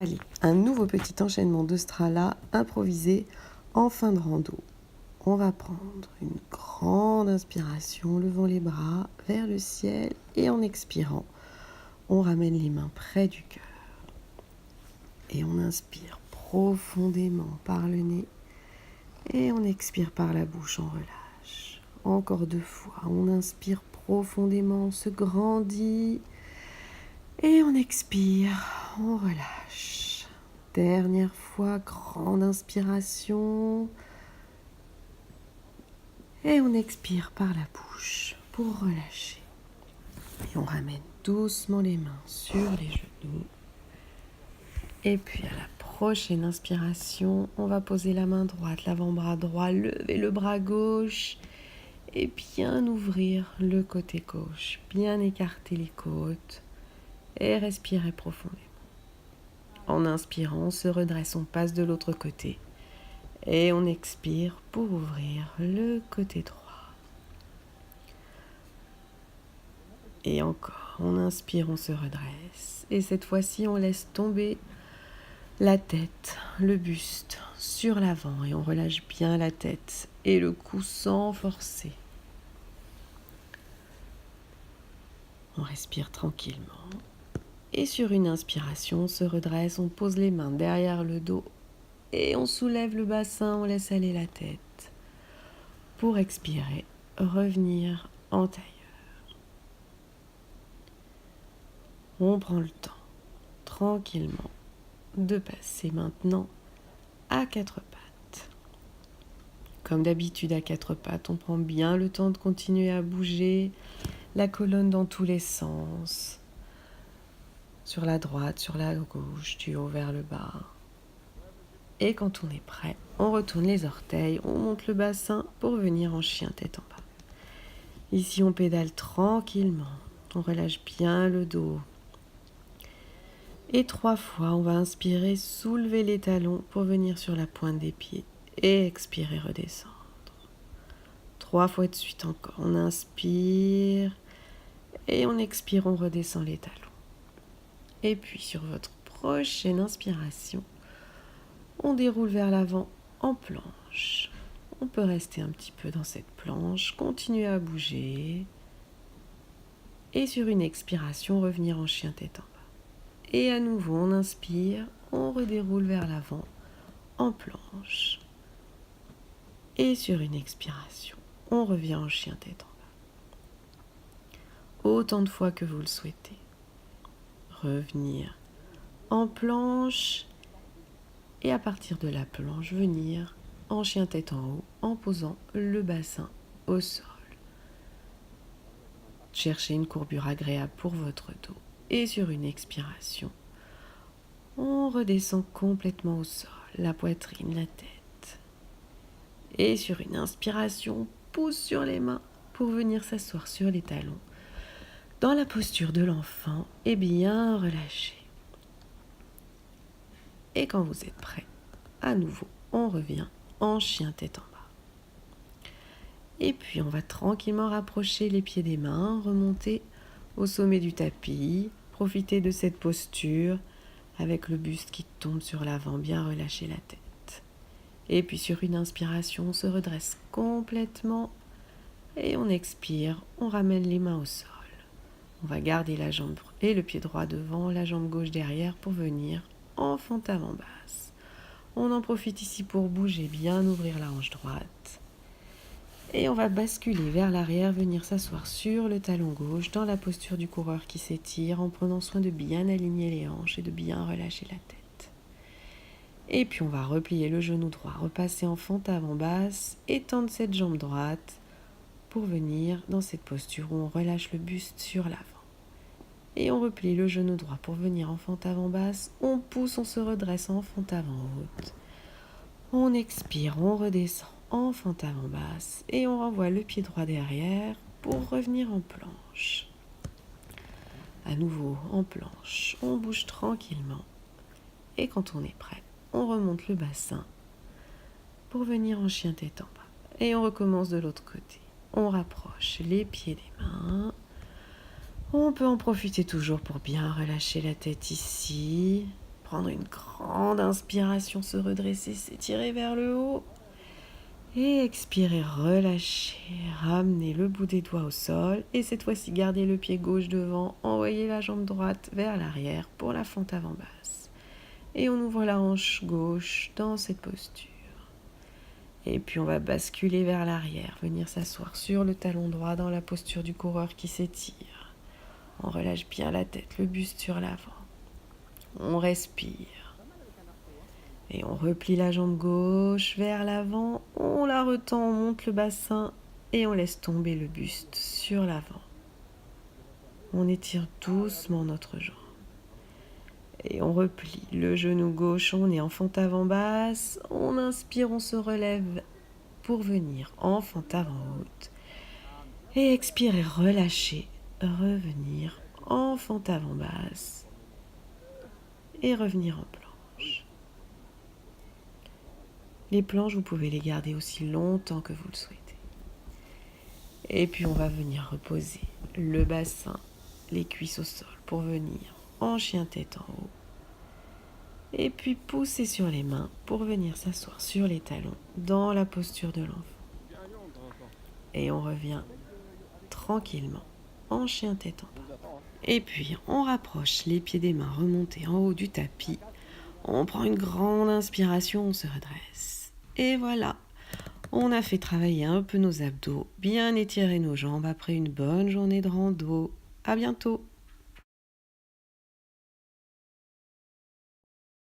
Allez, un nouveau petit enchaînement de Strala improvisé en fin de rando. On va prendre une grande inspiration, levant les bras vers le ciel et en expirant, on ramène les mains près du cœur. Et on inspire profondément par le nez et on expire par la bouche, on relâche. Encore 2 fois, on inspire profondément, on se grandit et on expire, on relâche. Dernière fois, grande inspiration. Et on expire par la bouche pour relâcher. Et on ramène doucement les mains sur les genoux. Et puis à la prochaine inspiration, on va poser la main droite, l'avant-bras droit, lever le bras gauche et bien ouvrir le côté gauche, bien écarter les côtes et respirer profondément. En inspirant, on se redresse, on passe de l'autre côté et on expire pour ouvrir le côté droit. Et encore, on inspire, on se redresse et cette fois-ci, on laisse tomber la tête, le buste sur l'avant et on relâche bien la tête et le cou sans forcer. On respire tranquillement et sur une inspiration, on se redresse, on pose les mains derrière le dos et on soulève le bassin, on laisse aller la tête. Pour expirer, revenir en tailleur. On prend le temps, tranquillement, de passer maintenant à 4 pattes. Comme d'habitude à 4 pattes, on prend bien le temps de continuer à bouger la colonne dans tous les sens. Sur la droite, sur la gauche, du haut vers le bas. Et quand on est prêt, on retourne les orteils, on monte le bassin pour venir en chien tête en bas. Ici, on pédale tranquillement, on relâche bien le dos. Et 3 fois, on va inspirer, soulever les talons pour venir sur la pointe des pieds. Et expirer, redescendre. 3 fois de suite encore. On inspire et on expire, on redescend les talons. Et puis sur votre prochaine inspiration, on déroule vers l'avant en planche. On peut rester un petit peu dans cette planche, continuer à bouger. Et sur une expiration, revenir en chien tête en bas. Et à nouveau, on inspire, on redéroule vers l'avant en planche. Et sur une expiration, on revient en chien tête en bas. Autant de fois que vous le souhaitez. Revenir en planche et à partir de la planche, venir en chien tête en haut en posant le bassin au sol. Cherchez une courbure agréable pour votre dos. Et sur une expiration, on redescend complètement au sol, la poitrine, la tête. Et sur une inspiration, on pousse sur les mains pour venir s'asseoir sur les talons, dans la posture de l'enfant et bien relâché. Et quand vous êtes prêt, à nouveau, on revient en chien tête en bas. Et puis on va tranquillement rapprocher les pieds des mains, remonter au sommet du tapis, profiter de cette posture avec le buste qui tombe sur l'avant, bien relâcher la tête. Et puis sur une inspiration, on se redresse complètement et on expire, on ramène les mains au sol. On va garder la jambe et le pied droit devant, la jambe gauche derrière pour venir en fente avant basse. On en profite ici pour bouger, bien ouvrir la hanche droite. Et on va basculer vers l'arrière, venir s'asseoir sur le talon gauche dans la posture du coureur qui s'étire en prenant soin de bien aligner les hanches et de bien relâcher la tête. Et puis on va replier le genou droit, repasser en fente avant basse, étendre cette jambe droite pour venir dans cette posture où on relâche le buste sur l'avant. Et on replie le genou droit pour venir en fente avant basse, on pousse, on se redresse en fente avant haute. On expire, on redescend en fente avant basse et on renvoie le pied droit derrière pour revenir en planche. À nouveau en planche, on bouge tranquillement et quand on est prêt, on remonte le bassin pour venir en chien tête en bas. Et on recommence de l'autre côté. On rapproche les pieds des mains. On peut en profiter toujours pour bien relâcher la tête ici. prendre une grande inspiration, se redresser, s'étirer vers le haut. Et expirer, relâcher, ramener le bout des doigts au sol. Et cette fois-ci, garder le pied gauche devant, envoyer la jambe droite vers l'arrière pour la fente avant basse. Et on ouvre la hanche gauche dans cette posture. Et puis on va basculer vers l'arrière, venir s'asseoir sur le talon droit dans la posture du coureur qui s'étire. On relâche bien la tête, le buste sur l'avant. On respire. Et on replie la jambe gauche vers l'avant, on la retend, on monte le bassin et on laisse tomber le buste sur l'avant. On étire doucement notre jambe. Et on replie le genou gauche, on est en fente avant basse. On inspire, on se relève pour venir en fente avant haute. Et expirer, relâcher, revenir en fente avant basse. Et revenir en planche. Les planches, vous pouvez les garder aussi longtemps que vous le souhaitez. Et puis on va venir reposer le bassin, les cuisses au sol pour venir en chien tête en haut. Et puis pousser sur les mains pour venir s'asseoir sur les talons dans la posture de l'enfant. Et on revient tranquillement en chien tête en bas. Et puis on rapproche les pieds des mains remontés en haut du tapis. On prend une grande inspiration, on se redresse. Et voilà, on a fait travailler un peu nos abdos, bien étirer nos jambes après une bonne journée de rando. À bientôt!